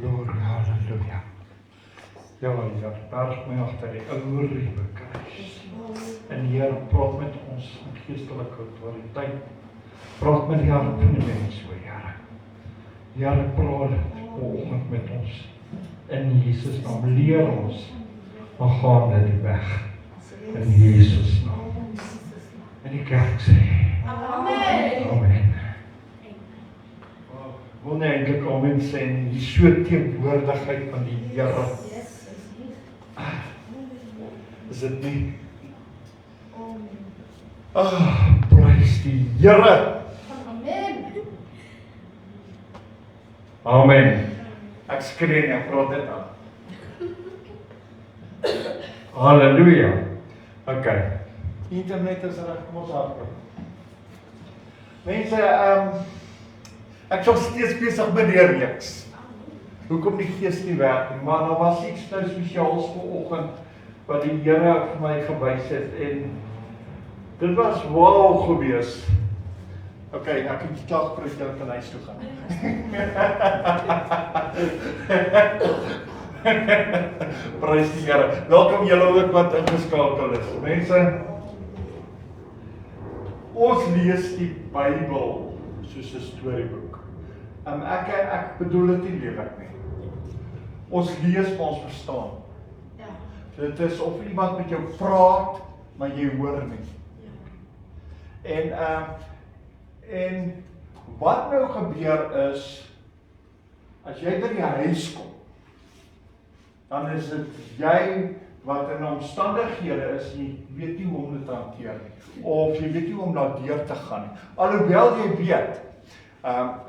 Glory, halleluja. Ja, berg my agter die ou riewe kruis. En die Here praat met ons met geestelike autoriteit. Praat met die hart van die mens, o Here. Die Here praat vanoggend met ons. In Jesus naam leer ons, maar gaan dit die weg. In Jesus naam. En die kerk sê, Amen. Amen. Ek wil nie eintlik amen sê nie, die so teenwoordigheid van die Here. Is dit nie? Prys die Here. Amen. Amen. Ek skree en ek praat dit aan. Halleluja. Okay. Internet is reg, kom ons hardloop. Mense, ek was steeds besig met die reeks. Hoekom die Gees nie werk nie, maar daar was iets nou spesiaals vanoggend wat die Here vir my gewys het en dit was wow gewees. Okay, ek het klaar gepreek dat ek kan huis toe gaan. Prys die Here. Welkom julle ook wat ingeskakel is. Mense, ons lees die Bybel soos 'n storieboek. Ek bedoel dit nie lelik nie. Ons lees maar ons verstaan. Ja. Dit is of iemand met jou praat, maar jy hoor nie. En wat nou gebeur is, as jy by die huis kom, dan is dit jy wat in omstandighede is, jy weet nie hoe om dit te hanteer nie, of jy weet nie hoe om daardeur te gaan nie. Alhoewel jy weet,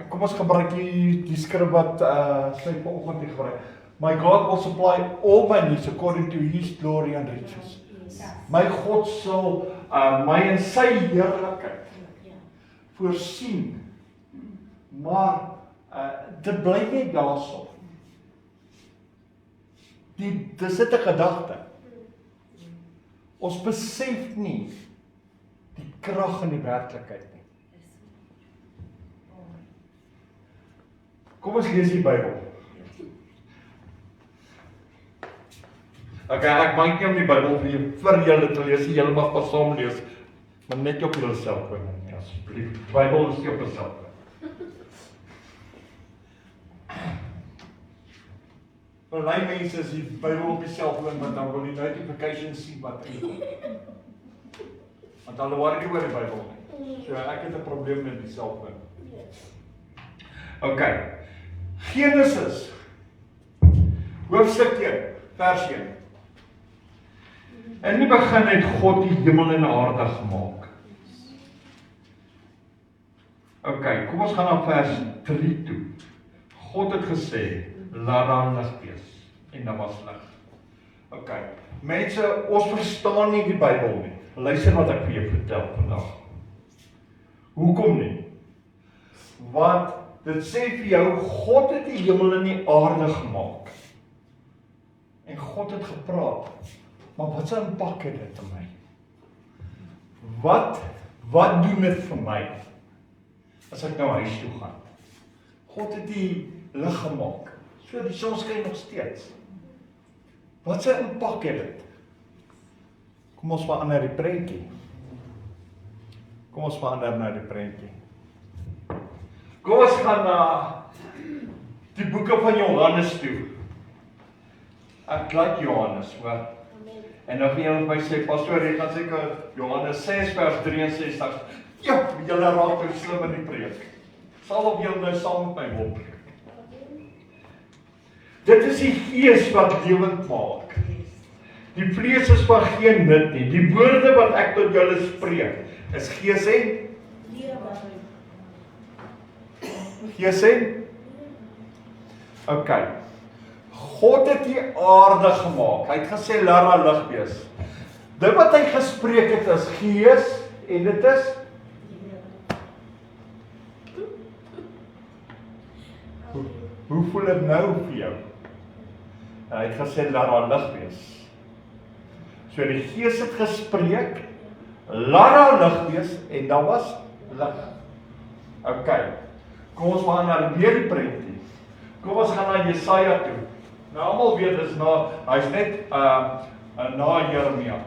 kom ons gebruik die skrif wat sy vanoggend hier gebruik. My God will supply all my needs according to His glory and riches. My God sal my in sy heerlikheid voorsien, maar dit bly net daarso. Dis dit 'n gedagte. Ons besef nie die krag in die werklikheid nie. Kom ons lees die Bybel. Okay, ek maak nie om die Bybel vir julle te lees, julle mag pas saam lees, maar net op julle selfoon, asseblief. Die Bybel is nie op julle selfoon. Party mense is die Bybel op die selfoon, want dan wil die notifications sien wat inkom. Want hulle worry nie oor die Bybel nie. So ek het 'n probleem met die selfoon. Okay. Genesis hoofstuk 1, vers 1. In die begin het God die hemel en aarde gemaak. Okay, kom ons gaan na vers 3 toe. God het gesê, laat daar lig wees. En daar was lig. Okay, mense, ons verstaan nie die Bybel nie. Luister wat ek vir jou vertel vandag. Hoekom nie? Want dit sê vir jou, God het die hemel en die aarde gemaak. En God het gepraat. Maar wat se impak het dit op my? Wat doen dit vir my? As ek nou huis toe gaan. God het die lig gemaak. So die son skyn nog steeds. Wat se impak het dit? Kom ons verander die prentjie. Kom ons verander nou die prentjie. Kom ons gaan na die boeke van Johannes toe. Ek like Johannes, hoor. En dan vir julle my sê, pastoor, jy gaan seker Johannes 6 vers 63. Ja, julle raak nou slim in die preek. Sal op julle nou saam met my hoop. Dit is die Gees wat lewend maak. Die vlees is van geen nut nie. Die woorde wat ek tot julle spreek, is Gees en Gees en? Okay. God het die aarde gemaak. Hy het gesê, laat daar lig wees. Dit wat hy gespreek het is Gees en dit is Hoe voel dit nou vir jou? Hy het gesê, laat daar lig wees. So die Gees het gespreek, laat daar lig wees, en daar was lig. Okay, kom ons maar na weer die prentjie. Kom ons gaan na Jesaja toe. Nou almal weet dis hy's net na Jeremia.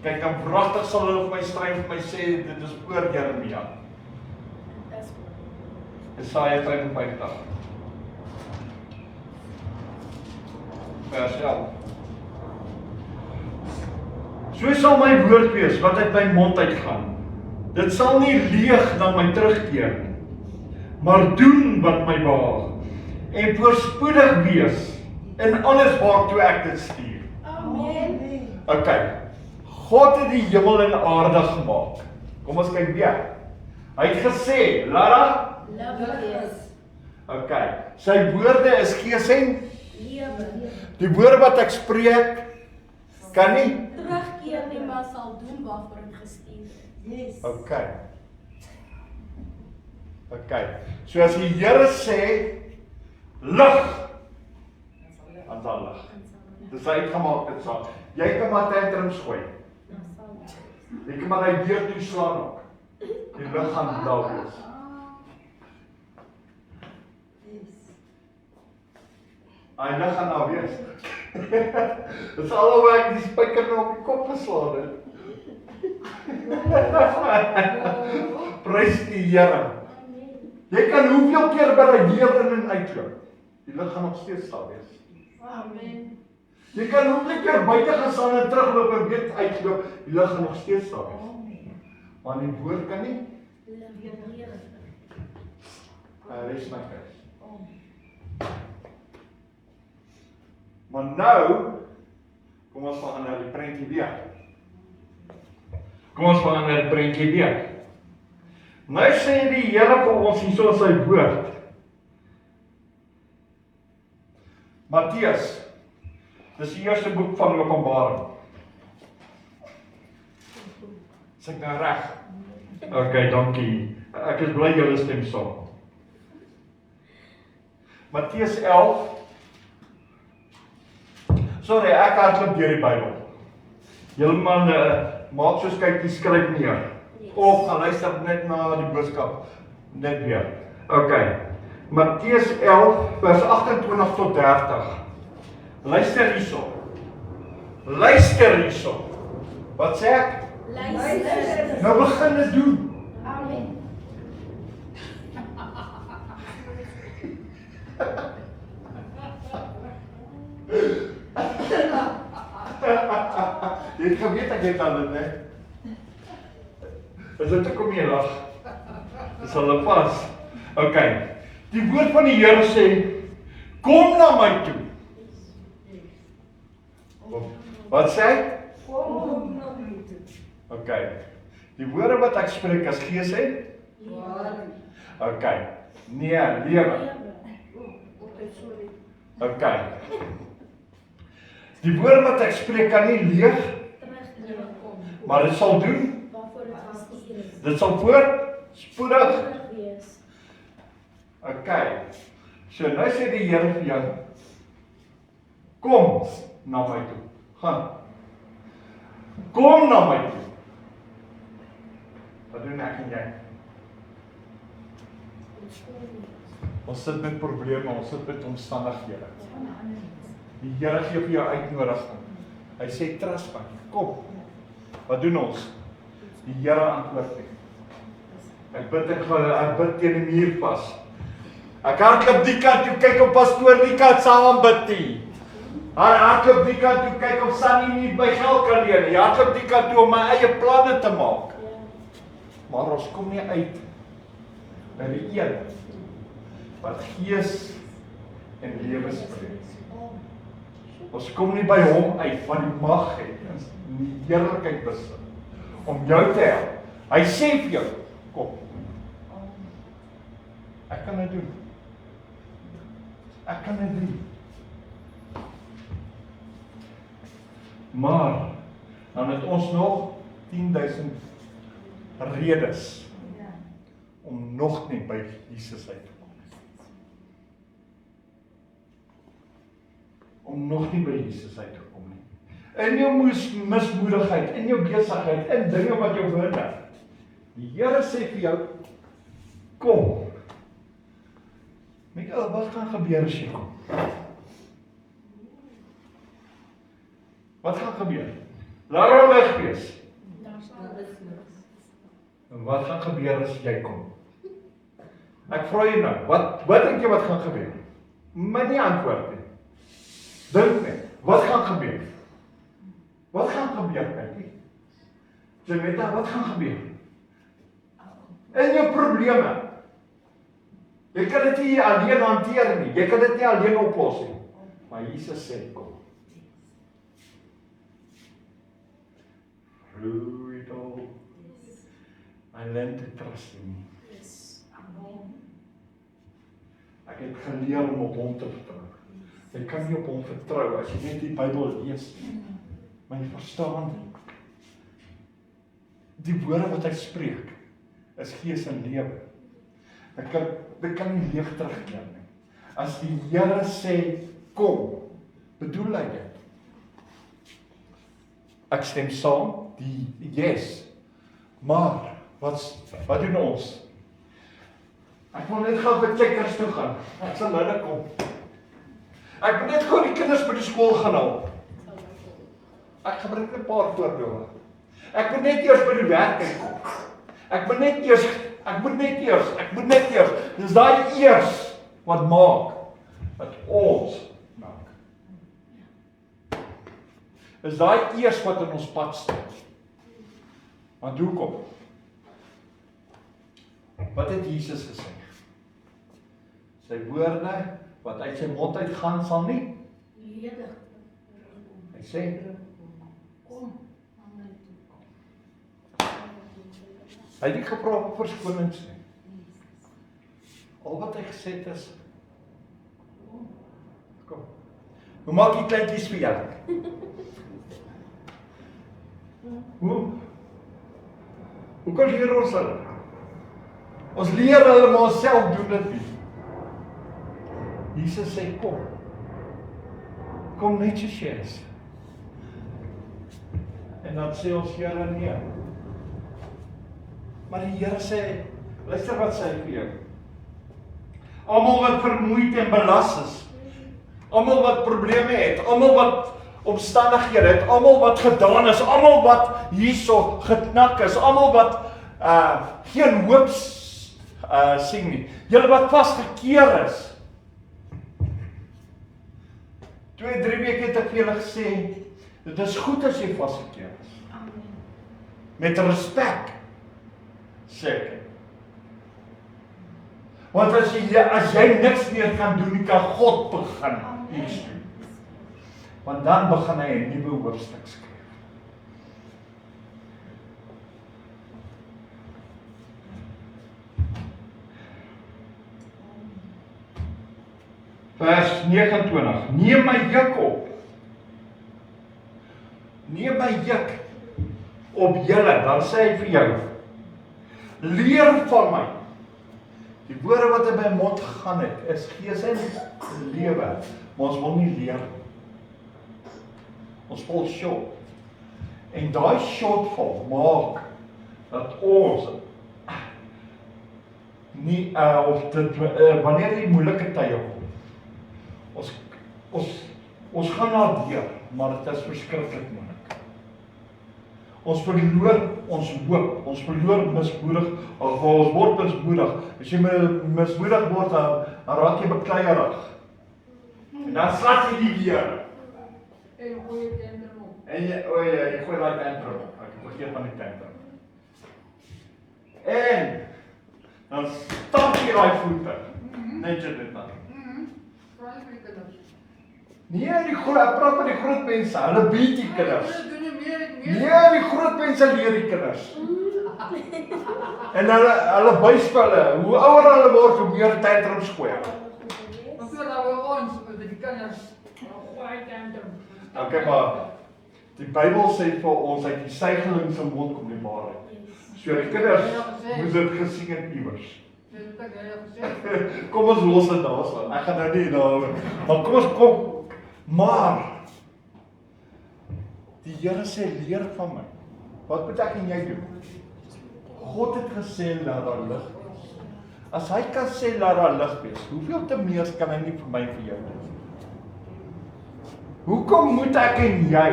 Kyk, dan pragtig sal hulle vir my skryf vir my sê dit is oor Jeremia. Jesaja 53. Vers 11. So sal my woord wees wat uit my mond uitgaan. Dit sal nie leeg na my terugkeer nie, maar doen wat my behaag en voorspoedig wees in alles waartoe ek dit stuur. Amen. Okay. God het die hemel en aarde gemaak. Kom ons kyk weer. Hy het gesê, laat Wees. Okay. Sy woorde is gees en Lewe. die woorde wat ek spreek kan nie. Terugkeer nie, maar sal doen waarvoor dit gestuur is. Okay. Okay. So as die Here sê lig, dan sal lig. Dis uitgemaak dit sal. Jy kan maar tantrums gooi. Jy kan maar hy deur toe slaan ook. Die lig gaan daar wees. Hy lig gaan daar wees. Dis alhoewel ek die spyker nou op die kop geslaan het. Prys die Here. Jy kan hoeveel keer by die deur in en uitloop. Die lig gaan nog steeds daar wees. Amen. Jy kan hoeveel keer buite gaan staan en terugloop en weer uitloop, die lig gaan nog steeds daar wees. Maar die woord kan nie. Res my kruis. Maar nou, kom ons gaan na die prentjie weer. Kom ons gaan na die prentjie weer. Nou sê die Here vir ons hierso in sy woord. Matteus, dis die eerste boek van Openbaring. Is ek nou reg? Okay, dankie. Ek is bly julle stem saam. Matteus 11. Sorry, ek hardloop deur die Bybel. Julle man, maak soos kyk die skryf neer. Of gaan luister net na die boodskap net weer. Okay. Matteus 11 vers 28 tot 30. Luister hierso. Luister hierso. Wat sê ek? Luister. Nou begin dit doen. Amen. Jy het geweet ek het aan dit, né? Is dit kom jy lag? Dis hulle pas. Okay. Die woord van die Here sê, kom na my toe. Wat sê hy? Kom na my toe. Okay. Die woorde wat ek spreek as gees en? Okay. Nee, lewe. Okay. Die woorde wat ek spreek kan nie leeg, maar dit sal doen. Dit sal voorspoedig wees. Okay. So nou sê die Here vir jou, kom na my toe. Gaan. Kom na my toe. Wat doen ek en jy? Ons sit met probleme, ons sit met omstandighede. Die Here gee vir jou uitnodiging. Hy sê trust my. Kom. Wat doen ons? Die Here antwoord nie. Ek bid teen die muur vas. Ek hardloop die kant toe, kyk op pastoor die kant saam bid nie. Hardloop die kant toe, kyk of Sunny nie by geld kan leen nie. Hardloop die kant toe om my eie planne te maak. Maar ons kom nie uit by die een wat gees en lewe spreek. Ons kom nie by hom uit wat die mag het en die heerlikheid besit om jou te help. Hy sê vir jou, kom. Ek kan dit doen. Ek kan dit doen. Maar dan het ons nog 10.000 redes om nog nie by Jesus uit te kom. Om nog nie by Jesus uit te kom nie. In jou mismoedigheid, in jou besigheid, in dinge wat jou hinder. Die Here sê vir jou, kom. Wat gaan gebeur as jy kom? Wat gaan gebeur? Laat hom weg wees. En wat gaan gebeur as jy kom? Ek vra jou nou, wat dink jy wat gaan gebeur? My nie antwoord nie. Dink net, wat gaan gebeur? Wat gaan gebeur, Patty? Janetta, wat gaan gebeur? En jou probleme. Jy kan dit nie alleen hanteer nie. Jy kan dit nie alleen oplos nie. Maar Jesus sê, kom. Through it all, I learned to trust in him. Ek het geleer om op hom te vertrou. Jy kan nie op hom vertrou as jy net die Bybel lees nie. Maar jy verstaan nie. Die woorde wat hy spreek is gees en lewe. Dit kan nie leeg terugkeer nie. As die Here sê kom, bedoel hy dit. Ek stem saam, die yes. Maar wat doen ons? Ek wil net gou by Checkers toe gaan. Ek sal nou kom. Ek moet net gou die kinders by die skool gaan haal. Ek gebruik 'n paar voorbeelde. Ek moet net eers by die werk kom. Ek moet net eers. Dis daai eers wat maak dat ons maak. Dis daai eers wat in ons pad staan. Want hoekom? Wat het Jesus gesê? Sy woorde wat uit sy mond uitgaan sal nie ledig. Hy sê kom. Hy het nie gevra vir verskonings nie. Al wat hy gesê het is kom. Hoe maak die kleintjies vir jou? Hoe kan leer ons hulle? Ons leer hulle maar self doen dit nie. Jesus sê kom. Kom net soos jy is. En dan sê ons Here nee. Maar die Here sê, luister wat sê hy vir jou. Almal wat vermoeid en belas is, almal wat probleme het, almal wat omstandighede het, almal wat gedaan is, almal wat hierso geknak is, almal wat geen hoop sien nie. Julle wat vasgekeer is. 2-3 weke het ek vir julle gesê, dit is goed as jy vasgekeer is. Met respek. Seker. Want as jy niks meer kan doen, kan God begin iets doen. Want dan begin hy 'n nuwe hoofstuk skryf. Vers 29. Neem my juk op. Neem my juk op julle, dan sê hy vir jou. Leer van my. Die woorde wat in my mond gegaan het, is gees en lewe. Maar ons wil nie leer. Ons val short. En daai shortfall maak dat ons nie wanneer die moeilike tye kom. Ons gaan na deur, maar dit is verskriklik moeilik. Ons verloor ons hoop, ons verloor mismoedig, of ons word mismoedig. As jy mismoedig word, dan raak jy bekleierig. En dan slat jy die weer. En gooi jy tantrum op. En jy gooi daai tantrum op. Ek vergeet van die tantrum. En dan stamp jy daai voete. Net jy dit dan. Vraag vir die kinders. Nee, ek praat met die groot mense, hulle weet die kinders. Doen jy meer. Nee, die groot mense leer die kinders. En hulle wys vir hulle, hoe ouer hulle word, hoe meer tantrums gooi. Maar voor dat we ons, met die kinders, gooi tantrum. Okay, maar die Bybel sê vir ons, uit die suigeling se mond kom die waarheid. So die kinders moet dit gesien het iewers. Dit het ek gesê. Kom ons los dit daar staan. Ek gaan nou nie daaroor. Maar kom ons kom. Maar die Here sê leer van my. Wat moet ek en jy doen? God het gesê dat daar lig is. As hy kan sê, laat daar lig wees, hoeveel te meer kan hy nie vir my en vir jou doen? Hoekom moet ek en jy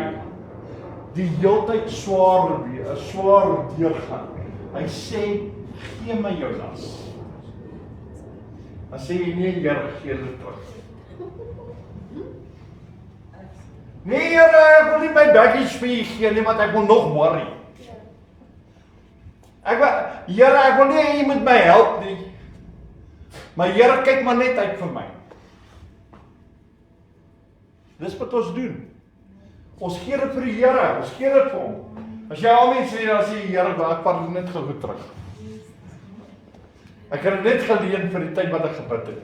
die heeltyd swaar deurgaan? Hy sê, gee my jou las. Dan sê jy, nee Here, gee dit terug. Nee Here, ek wil nie my baggage vir u gee nie, want ek wil nog worry. Here, ek wil nie jy moet my help nie. Maar Here, kyk maar net uit vir my. Dis wat ons doen. Ons gee dit vir die Here, ons gee dit vir hom. As jy al mense sê, dan sê die Here, ek vat dit net gou terug. Ek het dit net geleen vir die tyd wat ek gebid het.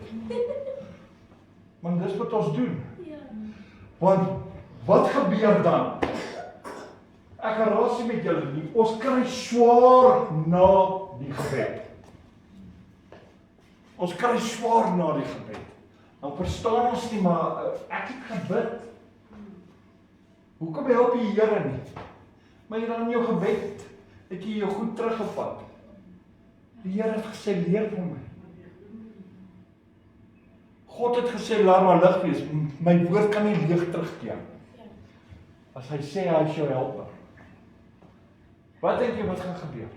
Want dis wat ons doen. Want, wat gebeur dan? Ek raas nie met julle nie, ons kry swaar na die gebed. Ons kry swaar na die gebed. Nou verstaan ons nie, maar ek het gebid. Hoekom help jy Here nie? Maar jy dan in jou gebed, het jy jou goed teruggevat. Die Here het gesê, leer van my. God het gesê, laat maar lig wees. My woord kan nie leeg terugkeer. As hy sê, hy is jou helper. Wat dink jy wat gaan gebeur?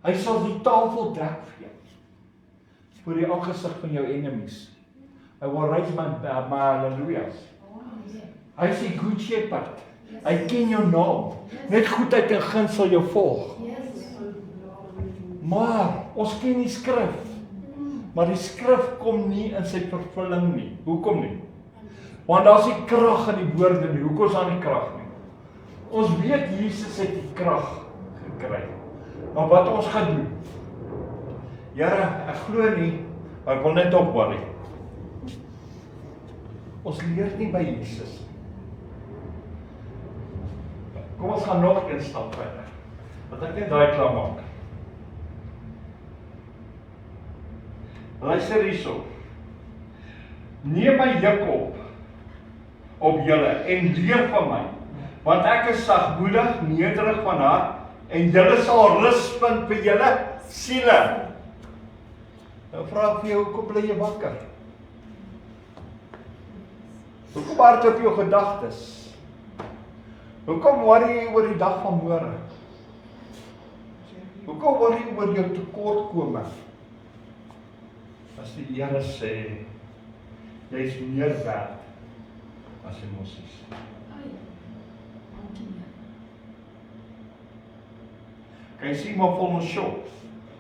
Hy sal die tafel dek vir jou. Voor die aangesig van jou enemies. Hy wil reis my hallelujas. Hy is die good shepherd. Hy ken jou naam. Net goedheid en guns sal jou volg. Maar, ons ken die skrif. Maar die skrif kom nie in sy vervulling nie. Hoekom nie? Want daar is die krag in die woorde nie. Hoekom is daar nie krag nie? Ons weet Jesus het die krag gekry. Maar wat ons gaan doen? Here, ek glo nie, maar ek wil net opworry. Ons leer nie by Jesus. Kom ons gaan nog een stap verder. Wat ek net daai klaar maak. Luister hierso. Neem my juk op julle en leer van my, want ek is sagmoedig, nederig van hart, en julle sal rus vind vir julle siele. Nou vra ek vir jou, hoekom bly jy wakker? Hoekom hardloop jou gedagtes? Hoekom worry jy oor die dag van môre? Hoekom worry jy oor jou tekortkome? As die Here sê, jy is meer werd as emosies. Kan jy sien maar vol ons shop?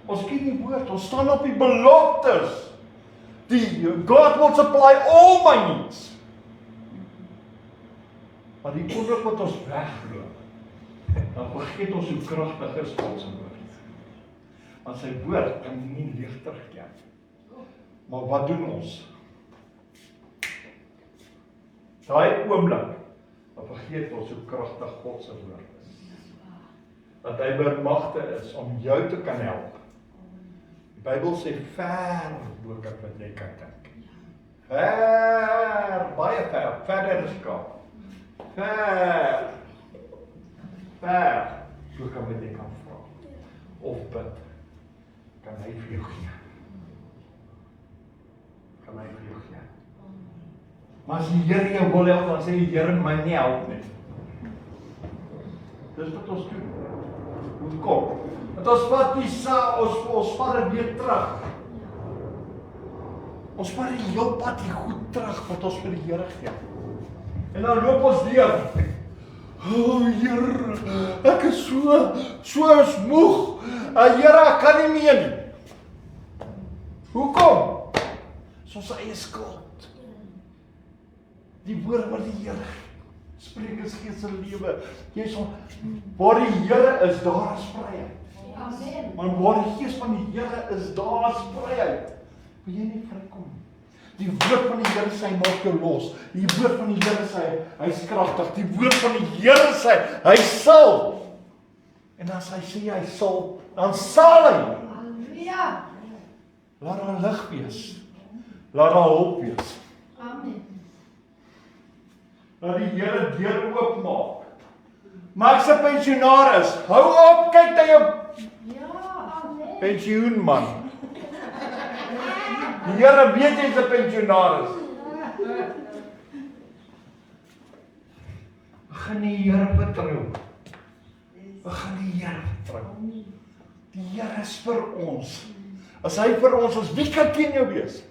Ons ken die woord, ons staan op die beloftes. God will supply all my needs. Maar die oomblik wat ons wegloop, dan vergeet ons hoe kragtig is God se woord. Want sy woord kan nie leeg terugkeer. Maar wat doen ons? Daai oomblik, dan vergeet ons hoe kragtig God se woord is. Dat hy bemagtig is om jou te kan help. Die Bybel sê ver bo wat jy kan dink. Ver, baie ver, verder as Kaap. Ver, so kan wat jy kan vra, of bid, kan hy vir jou gee. Kan hy vir jou gee. Maar as die Here jou wil help, dan sê die Here my nie help nie. Dis wat ons doen. Hoekom? Want ons vat die ons vat dit weer terug. Ons vat die heel pad die goed terug wat ons vir die Here gee. En dan loop ons deur. Oh Here, ek is so moeg. Here, ek kan nie meer nie. Hoekom? Soos eie skuld. Die woord wat die Here spreek is gees en lewe. Jy sal, waar die Here is, daar is vryheid. Amen. Want waar die gees van die Here is, daar is vryheid. Wil jy nie vrykom nie? Die woord van die Here sê, hy maak jou los. Die woord van die Here sê, hy is kragtig. Die woord van die Here sê, hy sal. En as hy sê, hy sal, dan sal hy. Halleluja. Laat daar lig wees. Laat daar hulp wees. Amen. Laat die Here deur oopmaak. Maar ek's 'n pensionaris. Hou op, kyk na jou pensioenman. Die Here weet jy's 'n pensionaris. We gaan die Here vertrou. We gaan die Here vertrou. Die Here is vir ons. As hy vir ons is, wie kan teen jou wees?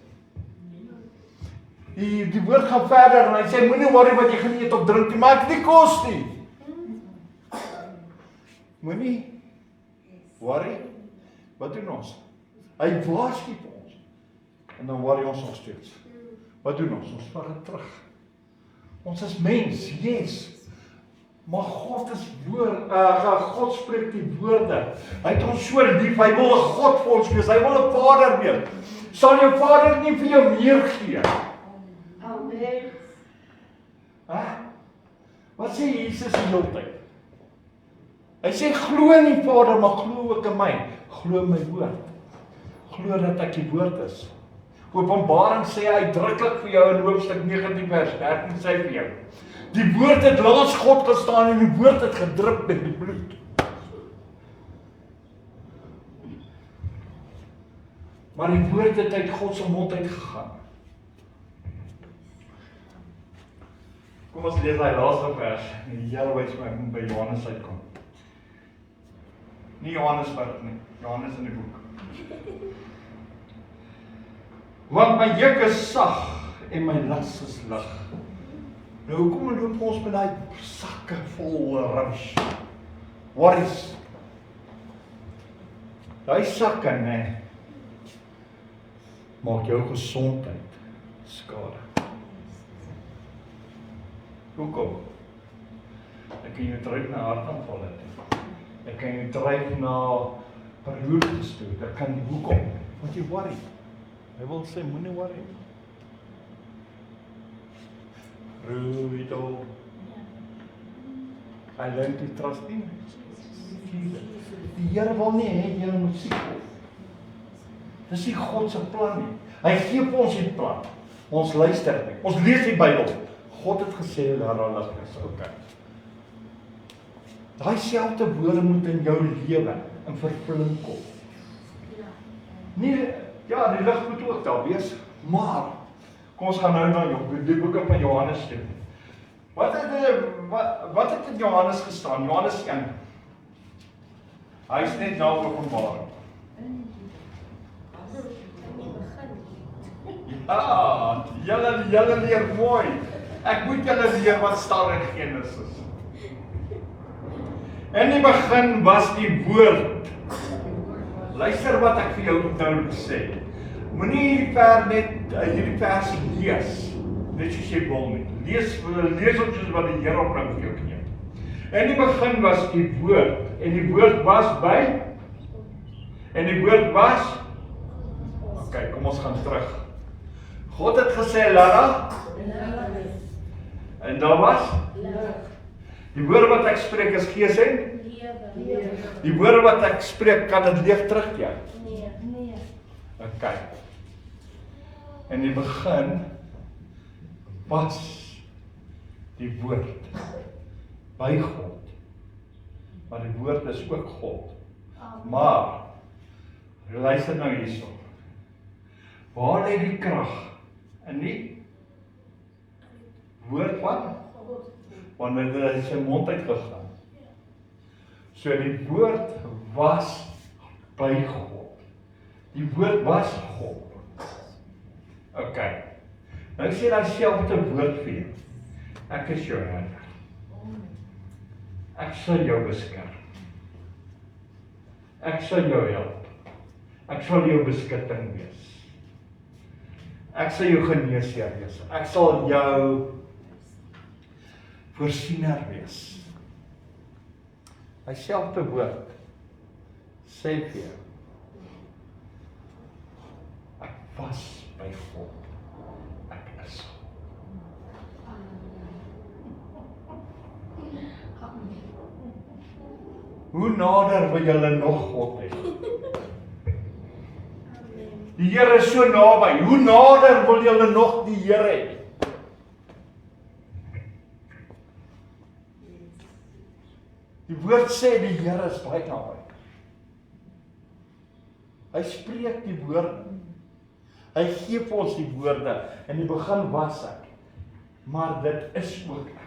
Die woord gaan verder en hy sê, moenie worry wat jy gaan eet of drink nie, maar ek nie kos nie. Moenie worry. Wat doen ons? Hy waarsku vir ons. En dan worry ons nog steeds. Wat doen ons? Ons vat dit terug. Ons is mens, yes. Maar God is woord, God spreek die woorde. Hy het ons so lief, hy wil 'n God vir ons wees, hy wil 'n Vader wees. Sal jou Vader nie vir jou meer gee? Amen. Wat sê Jesus die hele tyd? Hy sê glo in die Vader, maar glo ook in my. Glo my woord. Glo dat ek die woord is. Openbaring sê hy uitdruklik vir jou in hoofstuk 19 vers 13 sê vir jou. Die woord het langs God gestaan en die woord het gedrup met die bloed. Maar die woord het uit God se mond uitgegaan. Kom ons lees daai laaste vers. Die Here wys my moet by Johannes uitkom. Nie Johannesburg nie, Johannes in die boek. Want my juk is sag en my las is lig. Nou hoekom loop ons met daai sakke vol rubbish? Worries. Daai sakke, nee, maak jou gesondheid skade. Hoekom? Ek kan jou dryf na hartaanvalle toe. Ek kan jou dryf na beroertes toe. Ek kan hoekom? Want jy worry. Hy wil sê moenie worry. Ruido. I learn to trust him. Die Here wil nie hê jy moet siek word. Dis nie God se plan nie. Hy gee vir ons die plan. Ons luister nie. Ons lees die Bybel. God het gesê dat alles is okay. Daai selfde woorde moet in jou lewe in vervulling kom. Nie, ja, die lig moet ook daar wees, maar kom ons gaan nou na die boeke van Johannes toe. Wat het in Johannes gestaan? Johannes 1. Hy is net na Openbaring. Ja, julle leer mooi. Ek moet julle leer wat staan in Genesis. In die begin was die woord. Luister wat ek vir jou nou sê. Moenie hierdie vers lees, net soos jy wil nie. Lees ons soos wat die Here op nou vir jou gee. In die begin was die woord, en die woord was by, en die woord was, okay, kom ons gaan terug. God het gesê, laat en daar was, die woorde wat ek spreek is gees en, die woorde wat ek spreek, kan dit leeg terugkeer? Nee. Okay. In die begin was die woord by God. Maar die woord is ook God. Maar, luister nou hierso. Waar lê die krag? In die woord van? Want dit het uit sy mond uitgegaan. So die woord was by God. Die woord was God. Okay. Nou sê daai selfde woord vir jou. Ek is jou herder. Ek sal jou beskerm. Ek sal jou help. Ek sal jou beskutting wees. Ek sal jou geneesheer wees. Ek sal jou voorsiener wees. Hy selfde woord sê vir jou. Ek was by God. Ek is God. Hoe nader wil julle nog God hê? Die Here is so naby. Hoe nader wil julle nog die Here hê? Die woord sê die Here is baie naby. Hy spreek die woorde. Hy gee vir ons die woorde. In die begin was ek. Maar dit is ook ek.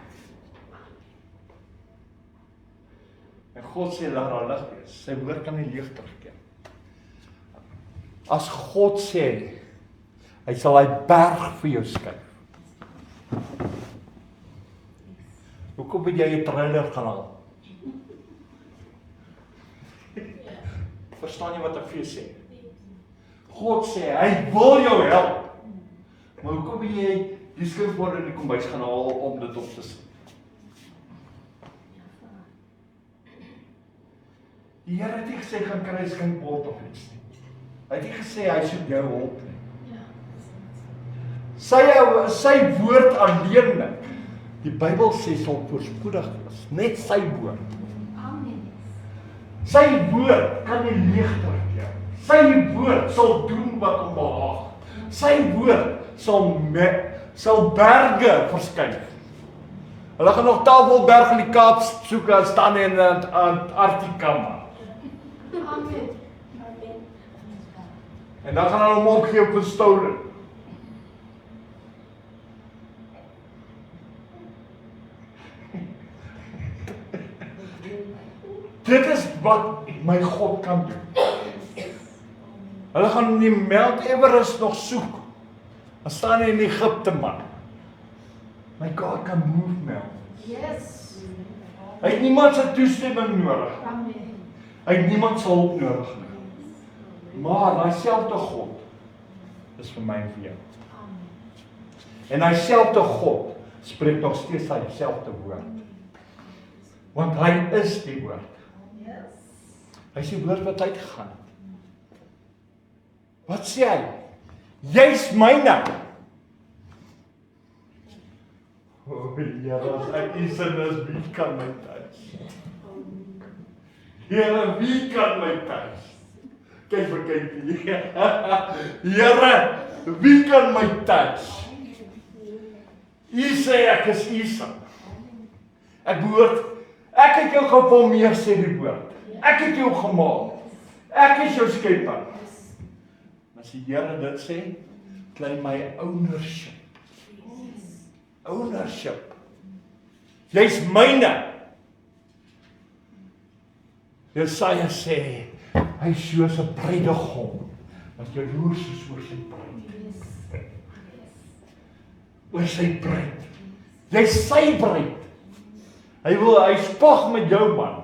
En God sê, laat daar lig wees. Sy woord kan nie leeg terugkeer. As God sê, hy sal hy berg vir jou skuif. Hoekom het jy 'n trailer gaan haal? Verstaan jy wat ek vir jou sê? God sê, hy wil jou help. Maar hoekom het jy die skrifbord in die kombuis gaan haal om dit op te sit? Die Here het nie gesê, gaan kry 'n skinkbord of iets nie. Hy het nie gesê, hy soek jou hulp nie. Sy woord alleenlik, die Bybel sê, sal voorspoedig wees. Net sy woord. Amen. Sy woord kan nie leeg terugkeer. Sy woord sal doen wat hom behaag. Sy woord sal berge verskuif. Hulle gaan nog Tafelberg in die Kaap soek en staan in Antarktika. Amen. En dan gaan hulle hom opgee op 'n stolen. Dit is wat my God kan doen. Hulle gaan die Mount Everest nog soek. Dan staan hy in Egipte, man. My God kan move mountains. Yes. Hy het niemand se toestemming nodig. Amen. Hy het niemand se hulp nodig nie. Maar daai selfde God is vir my en vir jou. Amen. En daai selfde God spreek nog steeds sy selfde woord. Want hy is die woord. Yes. Hy is die woord wat uitgegaan het. Wat sê hy? Jy's myne. O, Here, as ek U sin is, wie kan my tuis? Here, wie kan my tuis? Kyk vir kyk. Here, wie kan my tuis? U sê ek is U sin. Ek het jou geformeer, sê die woord. Ek het jou gemaak. Ek is jou skepper. As die Here dit sê, claim my ownership. Ownership. Jy's myne. Jesaja sê, hy is soos 'n bruidegom wat jaloers is oor sy bruid. Oor sy bruid. Jy's sy bruid. Hy spog met jou, man.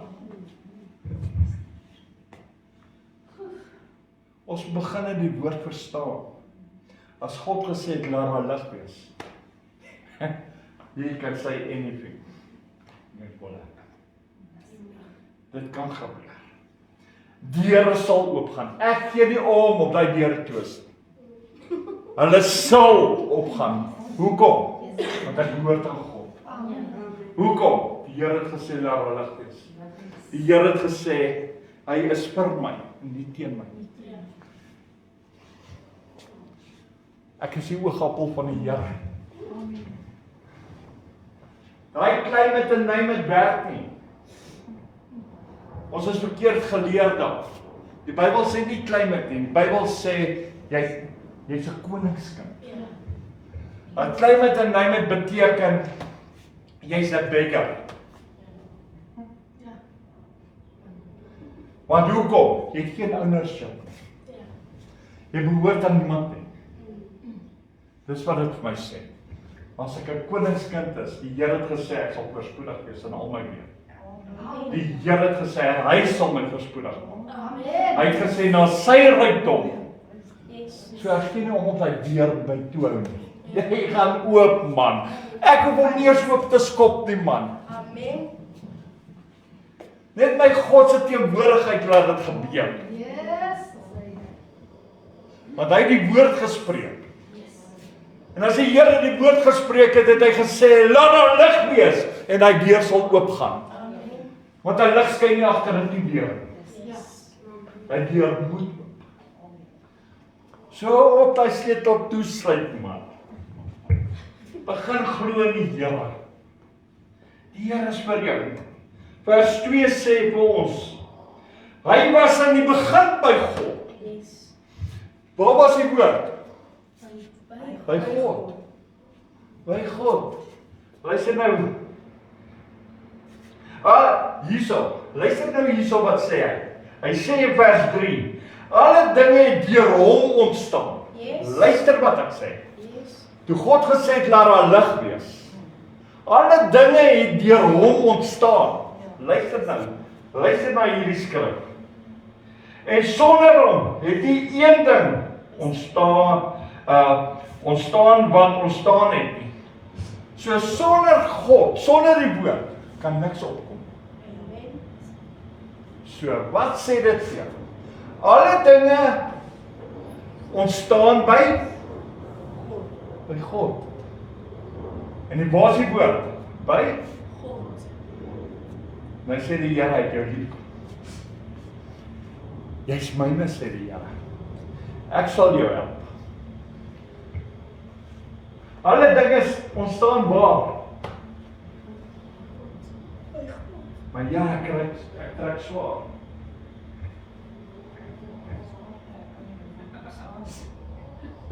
Ons begin in die woord verstaan. As God gesê het, laat daar lig wees. Jy kan sê anything. Dit kan gebeur. Deure sal oopgaan. Ek gee nie om daai deure toes. Hulle sal opgaan. Hoekom? Want ek hoor aan God. Hoekom? Die Here het gesê laat daar lig wees. Die Here het gesê hy is vir my en nie teen my nie. Ek is die oogappel van die Here. Daai climate en name werk nie. Ons is verkeerd geleer daar. Die Bybel sê nie climate nie. Die Bybel sê jy's 'n koningskind. Ja. Climate en name beteken jy's 'n beggar. Ja. Want hoekom? Jy het geen ownership. Ja. Jy behoort aan niemand nie. Dis wat dit vir my sê. As ek 'n koningskind is, die Here het gesê ek sal voorspoedig wees in al my lewe. Die Here het gesê hy sal my voorspoedig maak. Amen. Hy het gesê na sy rykdom. Yes. So ek sien nie om hy weer by toe hou nie. Jy gaan oop, man. Ek hoef hom nie eens oop te skop nie, man. Amen. Net my God se teenwoordigheid laat dit gebeur. Yes. Want hy het die woord gespreek. En as die Here die woord gespreek het, het hy gesê, laat daar lig wees, en hy deur sal oopgaan. Want hy lig skyn nie agter in die deur. Hy deur moet oop. So op hy sleutel toesluit, man. Begin glo in die Here. Die Here is vir jou. Vers 2 sê vir ons, hy was in die begin by God. Waar was die woord? By By God. By God. Luister nou. Hierso. Luister nou hierso wat sê hy. Hy sê in vers 3. Alle dinge het deur hom ontstaan. Yes. Luister wat ek sê. Yes. Toe God gesê het laat daar lig wees. Alle dinge het deur hom ontstaan. Luister nou. Luister na hierdie skrif. En sonder hom het nie een ding ontstaan wat ontstaan het nie. So sonder God, sonder die woord, kan niks opkom. Amen. So, wat sê dit vir jou? Alle dinge ontstaan by God. En die waar is die woord? By God. Nou sê die Here uit jou lief. Jy's myne, sê die Here. Ek sal jou help. Alle dinge ontstaan waar? Maar ja, ek trek swaar.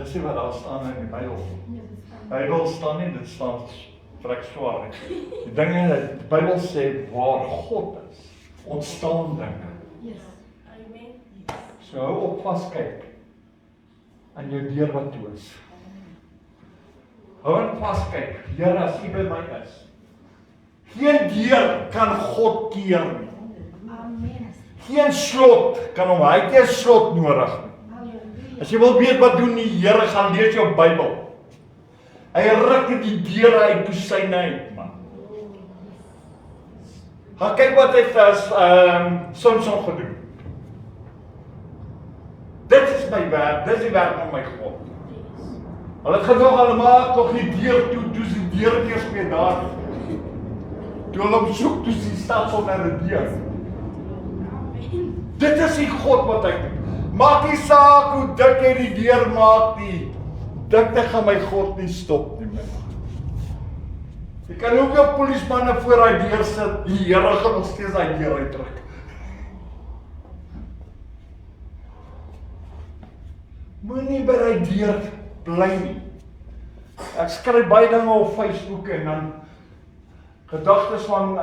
Dis nie wat daar staan in die Bybel. Bybel staan nie, dit staan trek swaar. Die dinge, die Bybel sê waar God is, ontstaan dinge. Yes. Amen. So hou op vaskyk aan jou deur wat toe is. Hou op vaskyk, Here, as U by my is. Geen deur kan God keer nie. Amen. Geen slot kan hom, hy het nie 'n slot nodig nie. Halleluja. As jy wil weet wat doen die Here, gaan lees jou Bybel. Hy ruk die deure uit toe sy uit, man. Gaan kyk wat hy vir Samson gedoen. Dit is my werk, dit is die werk van my God. Hulle het gedog hulle maak nog die deur toe, toe is die deur nie eens meer daar. Toe hulle hom soek, toe is die stad sonder 'n deur. Amen. Dit is die God wat ek doen. Maak nie saak hoe dik jy die deur maak nie. Dit gaan my God nie stop nie, man. Jy kan ook jou polismanne voor daai deur sit, die Here gaan nog steeds daai deur uittrek. Moenie by daai deur bly nie. Ek skryf baie dinge op Facebook en dan gedagtes van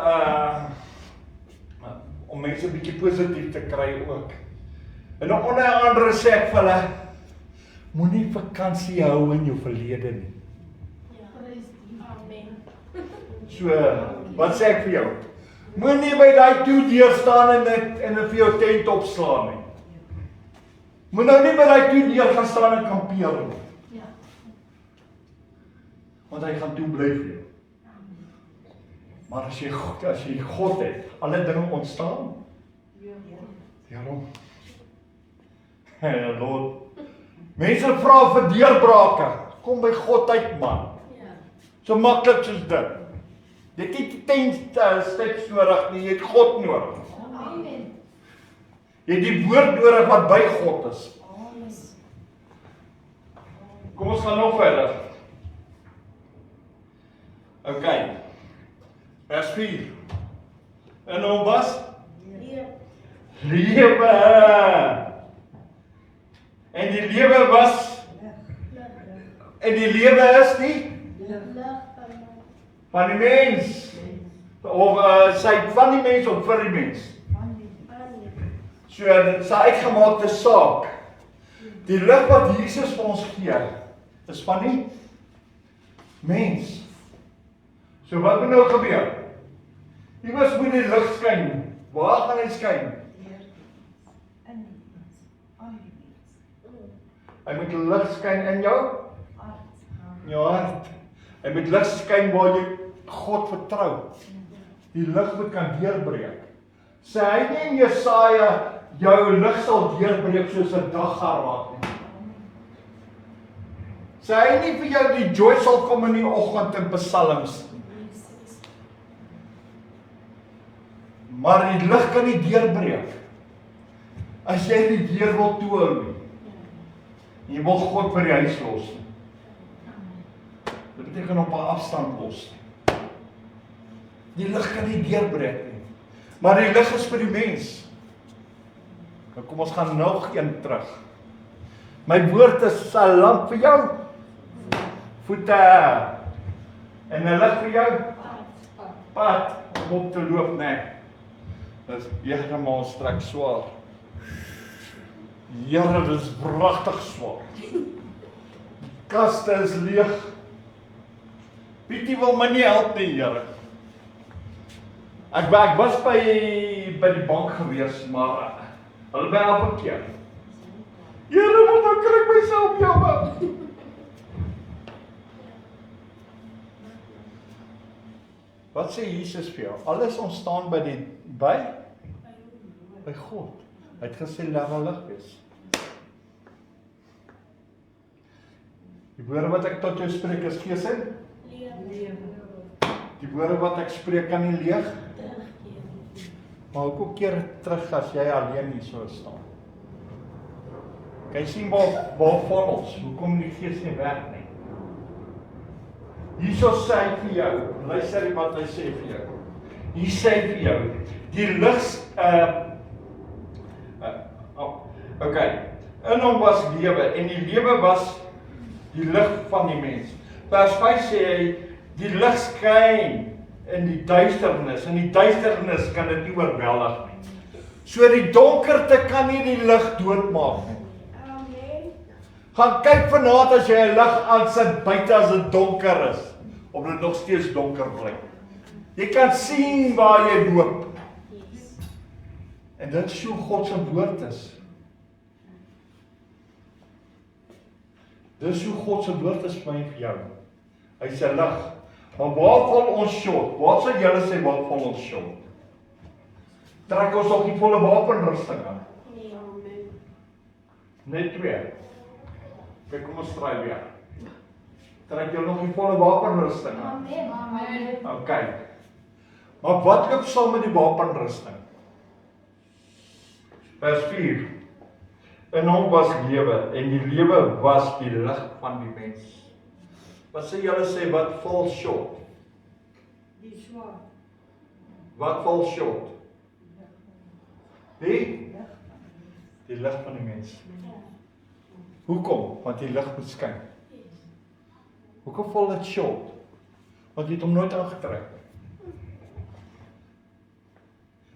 om mense 'n bietjie positief te kry ook. En onder andere sê ek vir hulle, moenie vakansie hou in jou verlede nie. Amen. So, wat sê ek vir jou? Moenie by daai toedeur staan en vir jou tent opslaan nie. Moet nou nie by daai toedeur gaan staan en kampeer nie. Ja. Want hy gaan toe bly vir jou. Maar as jy God het, alle dinge ontstaan. Ja, Lord. Mense vra vir deurbrake. Kom by God uit, man. Ja. So maklik soos dit. Jy het nie 10 steps nodig nie, jy het God nodig. Amen. Jy het die woord nodig wat by God is. Kom ons gaan nog verder. OK. Vers 4. En hom was lewe. En die lewe was en die lewe is nie van die mens of sy van die mens of vir die mens. So dit is 'n uitgemaakte saak. Die lig wat Jesus vir ons gee, is van die mens. So wat moet nou gebeur? Iewers moet die lig skyn. Waar gaan hy skyn? Hy moet lig skyn in jou hart. Hy moet lig skyn waar jy God vertrou. Die lig moet kan deurbreek. Sê hy nie in Jesaja, jou lig sal deurbreek soos 'n daggaar raak nie. Sê hy nie vir jou die joy sal kom in die oggend in Psalms nie. Maar die lig kan nie deurbreek as jy die deur wil toehou nie. Jy wil God by die huis los nie. Dit beteken op 'n afstand los nie. Die lig kan nie deurbreek nie. Maar die lig is vir die mens. Nou kom ons gaan nog een terug. My woord is 'n lamp vir jou voete en 'n lig vir jou pad om op te loop, nee. Dis heeltemal strek swaar. Here, dis pragtig swaar. Kaste is leeg. Pietie wil my nie help nie, Here. Ek was by die bank gewees, maar hulle by elke keer. Here, wat dan kry ek myself jammer? Wat sê Jesus vir jou? Alles ontstaan by God. Hy het gesê, laat daar lig wees. Die woorde wat ek tot jou spreek is gees en die woorde wat ek spreek kan nie leeg. Maar ook keer terug as jy alleen hier so staan. Kan jy sien waar val ons? Hoekom die gees nie werk nie? Hierso sê hy vir jou, luister wat hy sê vir jou. Hier sê hy vir jou, die lig, in hom was lewe, en die lewe was die lig van die mens. Vers 5 sê hy, die lig skyn in die duisternis, en die duisternis kan dit nie oorweldig nie. So die donkerte kan nie die lig doodmaak nie. Gaan kyk vanaand as jy 'n lig aansit buite as dit donker is, of dit nog steeds donker bly. Jy kan sien waar jy loop. En dit is hoe God se woord is. Dis hoe God se woord is vir my en vir jou. Hy sê lig. Maar waar val ons short? Wat sal julle sê waar val ons short? Trek ons nog die volle wapenrusting aan? Net 2. Kyk, kom ons try weer. Trek jy nog die volle wapenrusting aan? Amen. Okay. Maar wat loop saam met die wapenrusting? Vers 4. In hom was lewe, en die lewe was die lig van die mens. Wat sê julle sê, wat val short? Die swaar. Wat val short? Die lig van die mens. Hoekom? Want die lig moet skyn. Hoekom val dit short? Want jy het hom nooit aangetrek.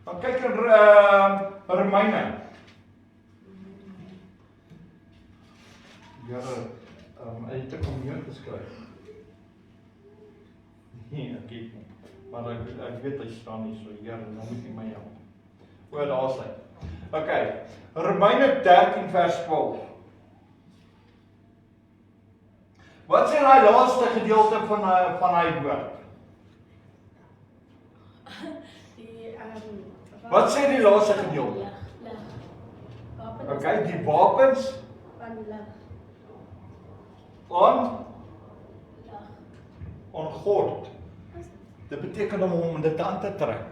Dan kyk in Romeine. Hy het 'n kommunion geskryf. Nee, ek weet nie. Maar ek weet hy staan nie so, Here, nou moet jy my help. Daar's hy. Okay, Romeine 13 vers 12. Wat sê daai laaste gedeelte van hy woord? Wat sê die laaste gedeelte? Okay, die wapens aan God. Dit beteken om dit aan te trek.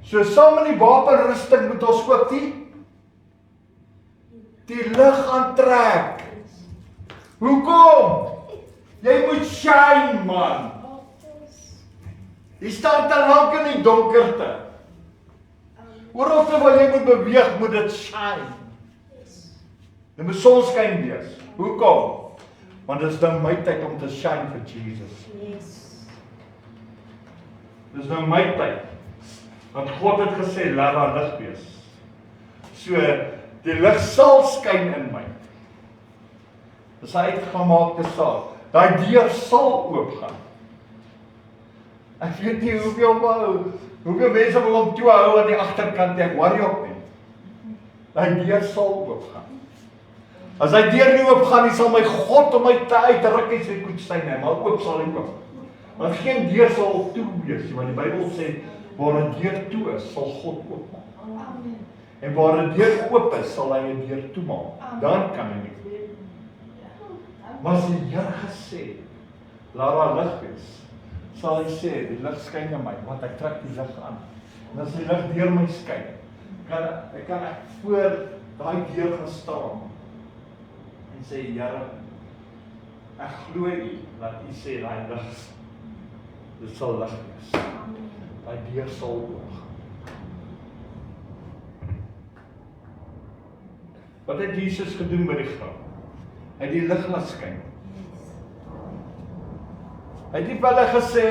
So saam met die wapenrusting moet ons ook die lig aantrek. Hoekom? Jy moet shine, man. Jy staan te lank in die donkerte. Oral waar jy moet beweeg, moet dit shine. Dit moet sonskyn wees. Hoekom? Want dit is nou my tyd om te shine vir Jesus. Dit is nou my tyd. Want God het gesê, laat daar lig wees. So, die lig sal skyn in my. Dis 'n uitgemaakte saak. Daai deur sal oopgaan. Ek weet nie hoeveel mense wil hom toe hou aan die agterkant, ek worry ook nie. Daai deur sal oopgaan. As hy deur nie oopgaan nie, sal my God om my te uitruk en sê Koetstein, maar oop sal hy oop. Want geen deur sal toe wees, want die Bybel sê, waar 'n deur toe is, sal God oopmaak. Amen. En waar 'n deur oop is, sal hy 'n deur toemaak. Dan kan hy nie. Maar as die Here gesê, laat daar lig wees, sal hy sê, die lig skyn in my, want ek trek die lig aan. En as die lig deur my skyn, kan ek voor daai deur gaan staan en sê, Here, ek glo U dat U sê daai lig, dit sal lig wees. Daai deur sal oopgaan. Wat het Jesus gedoen by die graf? Hy het die lig laat skyn. Hy het nie vir hulle gesê,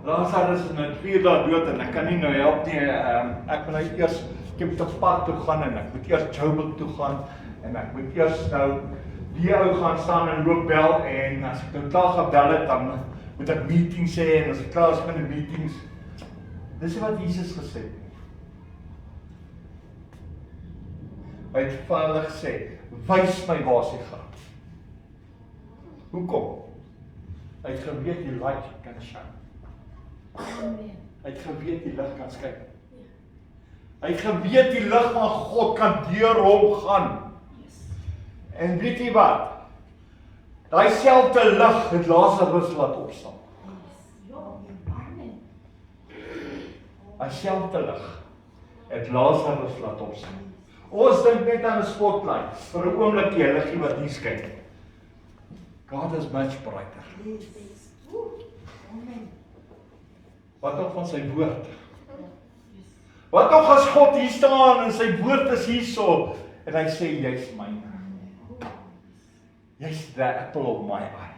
Lazarus is nou 4 dae dood en ek kan nie nou help nie, ek moet nou eers, ek moet op pad toe gaan en ek moet eers Joburg toe gaan en ek moet eers nou die ou gaan staan en loop bel en as ek nou klaar gebel het, dan moet ek meetings hê en as ek klaar is met die meetings. Dis wat Jesus gesê het. Hy het vir hulle gesê, wys my waar is die graf. Hoekom? Hy het geweet die light kan shine. Hy het geweet die lig kan skyn. Hy het geweet die lig van God kan deur hom gaan. En weet jy wat? Daai selfde lig het Lazarus laat opstaan. Daai selfde lig het Lazarus laat opstaan. Ons dink net aan 'n spotlight vir 'n oomblikie, 'n liggie wat nie skyn. God is much brighter. Wat nog van sy woord? Wat nog as God hier staan en sy woord is hierso en hy sê jy's myne. Jy's the apple of my eye.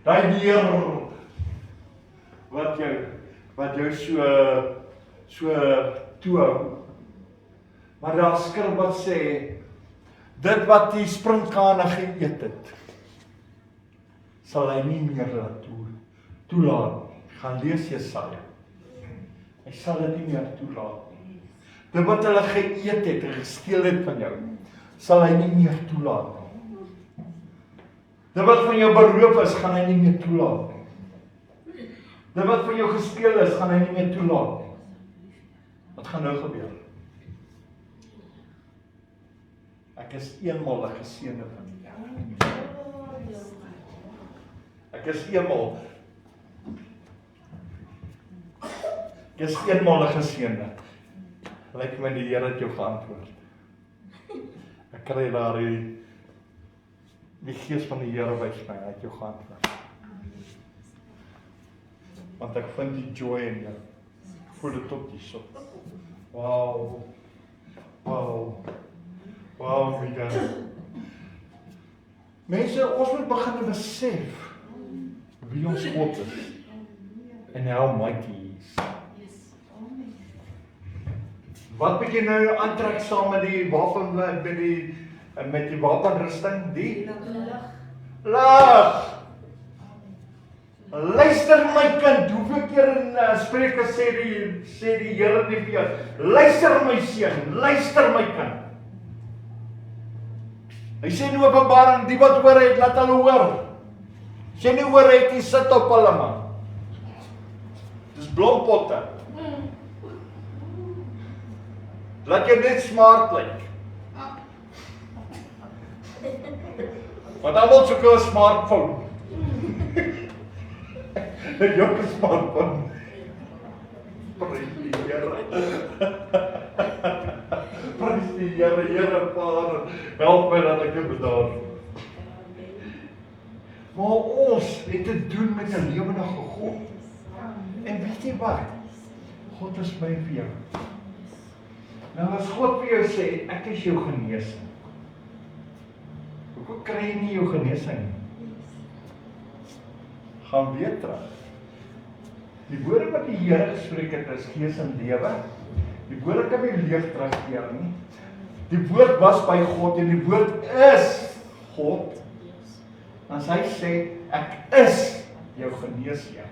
Daai Heer wat jou so toehou. Maar daar skrif wat sê dit wat die sprinkane geëet het, sal hy nie meer laat toelaat nie. Gaan lees Jesaja. Hy sal dit nie meer toelaat nie. Dit wat hulle geëet het en gesteel het van jou, sal hy nie meer toelaat nie. Dit wat van jou beroof is, gaan hy nie meer toelaat nie. Dit wat van jou gesteel is, gaan hy nie meer toelaat nie. Wat gaan nou gebeur? Ek is eenmaal 'n geseënde van die Here. Ek is eenmaal 'n geseënde. Lyk my die Here het jou geantwoord. Ek kry daar die gees van die Here wys my, hy het jou geantwoord. Want ek vind die joy in jou. Ek voel dit op die so. Wow. Wow, my God. Mense, ons moet begin besef wie ons God is en how mighty He is. Wat moet jy nou aantrek saam met die wapen met die wapenrusting? Die lig. Luister my kind, hoeveel keer in Spreuke sê die Here nie vir jou, luister my seun, luister my kind. Hy sê in Openbaring, die wat hoor het, laat hulle hoor. As jy nie hoor het, jy sit op hulle man. Dis blompotte. Laat jy net smart lyk. Want almal soek 'n smartphone. Dit jou 'n smartphone. Prys die Here. Prys die Here, Here Vader. Help my dat ek jou bedaar. Maar ons het te doen met 'n lewendige God. En weet jy wat? God is my vir jou. Nou as God vir jou sê, ek is jou genesing. Hoekom kry jy nie jou genesing nie? Gaan weer terug. Die woorde wat die Here gespreek het is gees en lewe. Die woorde kan nie leeg terugkeer nie. Die woord was by God en die woord is God. As hy sê, ek is jou geneesheer.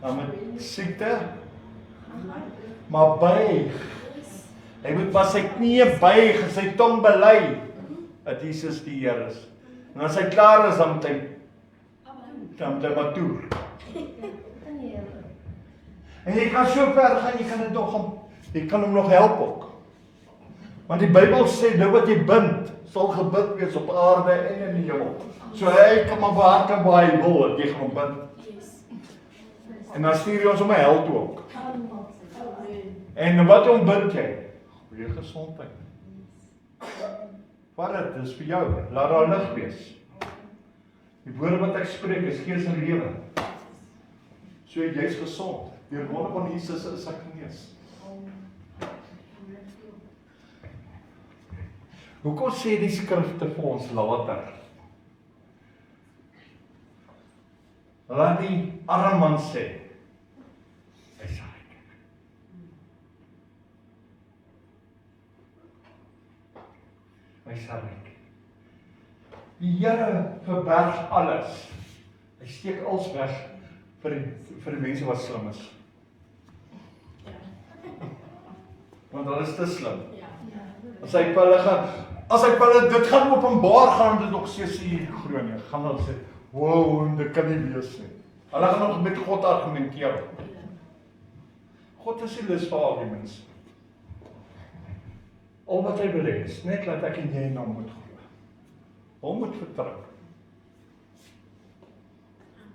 Dan met siekte, maar buig. Hy moet maar sy knieë buig en sy tong bely dat Jesus die Here is. En as hy klaar is, dan moet hy maar toer. En jy kan so ver gaan, jy kan hom nog help ook. Want die Bybel sê, nou wat jy bind, sal gebid wees op aarde en in die hemel. So hy kan maar behartig waar hy wil, dat jy gaan hom bind. En dan stuur jy ons om 'n hel toe ook. En wat ontbind jy? Goeie gesondheid. Wat dit is vir jou, laat daar lig wees. Die woorde wat ek spreek is gees en lewe. So jy's gesond. Deur wonder van Jesus is ek genees. Hoekom sê die skrifte vir ons later? Laat die arme man sê, hy is ryk. Hy is ryk. Die Here verberg alles. Hy steek alles weg vir die mense wat slim is. Want hulle is te slim. As hy vir hulle dit gaan openbaar, gaan dit nog steeds hier groen nie. Gaan hulle sê, wow, dit kan nie wees nie. Hulle gaan nog met God argumenteer. God is nie lus vir arguments. Al wat hy wil hê is net laat ek en jy in hom moet glo. Hom moet vertrou.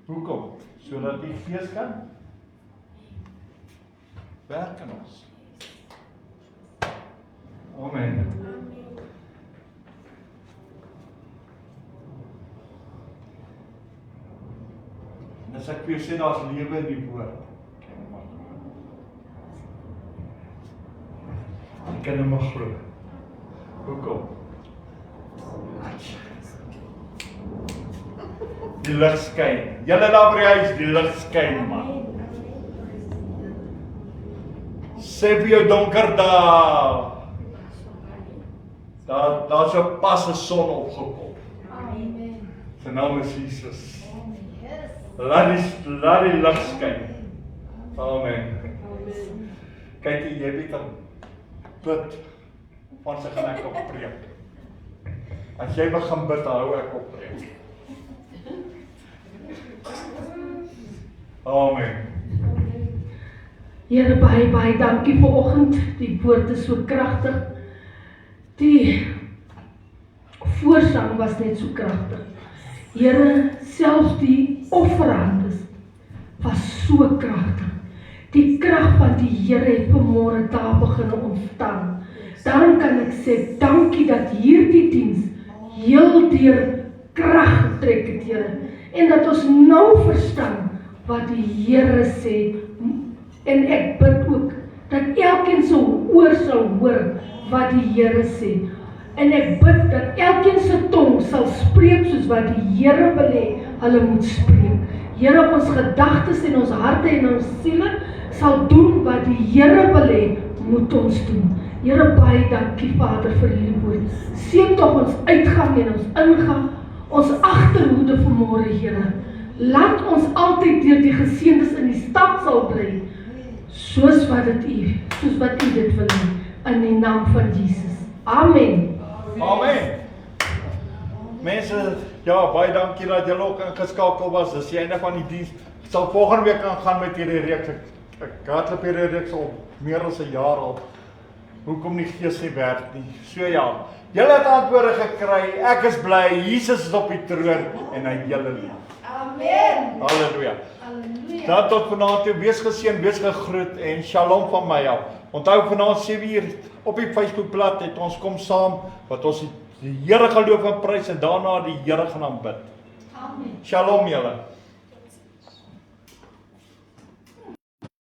Hoekom? Sodat die Gees kan werk in ons. Amen. En as ek vir jou sê, daar's lewe in die woord. Jy kan hom glo. Hoekom? Die lig skyn. Julle daar by die huis, die lig skyn, man. Sê vir jou donker daar. Daar's so pas 'n son opgekom. Amen. Sy naam is Jesus. Laat die lig skyn. Amen. Kyk jy weet dan bid van sy gaan ek op preek. As jy begin bid, hou ek op preek. Amen. Here, baie dankie vir oggend. Die woord is so kragtig. Die voorsang was net so kragtig. Here, selfs die offerhandes was so kragtig. Die krag van die Here het vanmôre daar begin ontstaan. Dan kan ek sê, dankie dat hierdie diens heel deur krag getrek het, Here. En dat ons nou verstaan wat die Here sê. En ek bid ook dat elkeen se oor sal hoor wat die Here sê. En ek bid dat elkeen se tong sal spreek soos wat die Here wil hê hulle moet spreek. Here, ons gedagtes en ons harte en ons siele sal doen wat die Here wil hê moet ons doen. Here, baie dankie Vader vir hierdie woord. Seën tog ons uitgang en ons ingang, ons agterhoede vanmôre, Here. Laat ons altyd deur die geseëndes in die stad sal bly, soos wat U dit wil hê, in die naam van Jesus. Amen. Amen. Mense, ja, baie dankie dat julle ook ingeskakel was. Dis die einde van die diens. Ek sal volgende week aangaan met hierdie reeks. Ek hardloop hierdie reeks al meer as 'n jaar al. Hoekom die Gees nie werk nie. So ja, julle het antwoorde gekry. Ek is bly. Jesus is op die troon en hy julle lief. Amen. Halleluja. Halleluja. Dan tot vanaand toe, wees geseën, wees gegroet en shalom van my af. Onthou vanaand 7:00 op die Facebookblad het ons kom saam wat ons die Here geloof en prys en daarna die Here gaan aanbid. Amen. Shalom julle.